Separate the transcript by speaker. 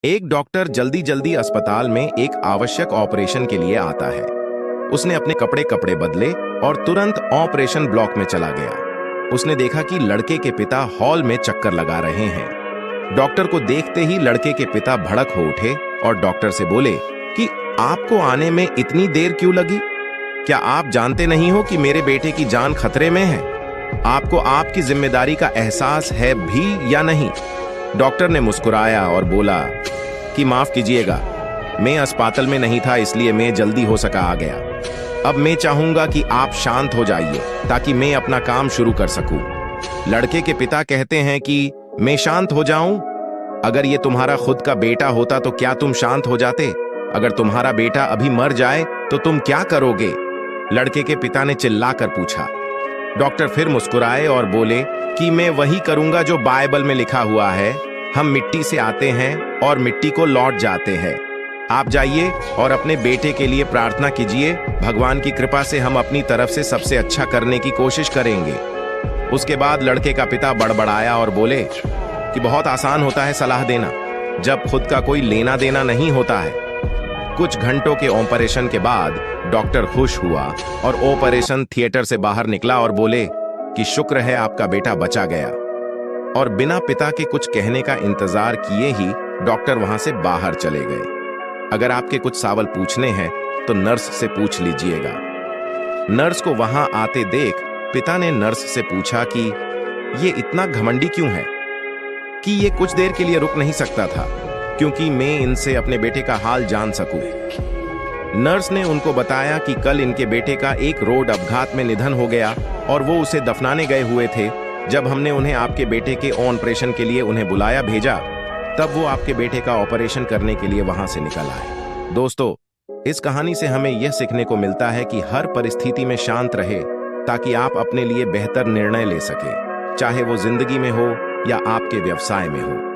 Speaker 1: एक डॉक्टर जल्दी जल्दी अस्पताल में एक आवश्यक ऑपरेशन के लिए आता है। उसने अपने कपड़े कपड़े बदले और तुरंत ऑपरेशन ब्लॉक में चला गया। उसने देखा कि लड़के के पिता हॉल में चक्कर लगा रहे हैं। डॉक्टर को देखते ही लड़के के पिता भड़क हो उठे और डॉक्टर से बोले कि आपको आने में इतनी देर क्यों लगी? क्या आप जानते नहीं हो कि मेरे बेटे की जान खतरे में है? आपको आपकी जिम्मेदारी का एहसास है भी या नहीं? डॉक्टर ने मुस्कुराया और बोला कि माफ कीजिएगा, मैं अस्पताल में नहीं था, इसलिए मैं जल्दी हो सका आ गया। अब मैं चाहूंगा कि आप शांत हो जाइए ताकि मैं अपना काम शुरू कर सकूं। लड़के के पिता कहते हैं कि मैं शांत हो जाऊं? अगर ये तुम्हारा खुद का बेटा होता तो क्या तुम शांत हो जाते? अगर तुम्हारा बेटा अभी मर जाए तो तुम क्या करोगे? लड़के के पिता ने चिल्लाकर पूछा। डॉक्टर फिर मुस्कुराए और बोले कि मैं वही करूंगा जो बाइबल में लिखा हुआ है, हम मिट्टी से आते हैं और मिट्टी को लौट जाते हैं। आप जाइए और अपने बेटे के लिए प्रार्थना कीजिए। भगवान की कृपा से हम अपनी तरफ से सबसे अच्छा करने की कोशिश करेंगे। उसके बाद लड़के का पिता बड़बड़ाया और बोले कि बहुत आसान होता है सलाह देना, जब खुद का कोई लेना देना नहीं होता है। कुछ घंटों के ऑपरेशन के बाद डॉक्टर खुश हुआ और ऑपरेशन थिएटर से बाहर निकला और बोले कि शुक्र है आपका बेटा बचा गया। और बिना पिता के कुछ कहने का इंतजार किए ही डॉक्टर वहां से बाहर चले गए। अगर आपके कुछ सवाल पूछने हैं तो नर्स से पूछ लीजिएगा। नर्स को वहां आते देख पिता ने नर्स से पूछा कि ये इतना घमंडी क्यों है कि ये कुछ देर के लिए रुक नहीं सकता था, क्योंकि मैं इनसे अपने बेटे का हाल जान सकूं। नर्स ने उनको बताया कि कल इनके बेटे का एक रोड अपघात में निधन हो गया और वो उसे दफनाने गए हुए थे। जब हमने उन्हें आपके बेटे के ऑपरेशन के लिए उन्हें बुलाया भेजा, तब वो आपके बेटे का ऑपरेशन करने के लिए वहां से निकल आए। दोस्तों, इस कहानी से हमें यह सीखने को मिलता है कि हर परिस्थिति में शांत रहे ताकि आप अपने लिए बेहतर निर्णय ले सके, चाहे वो जिंदगी में हो या आपके व्यवसाय में हो।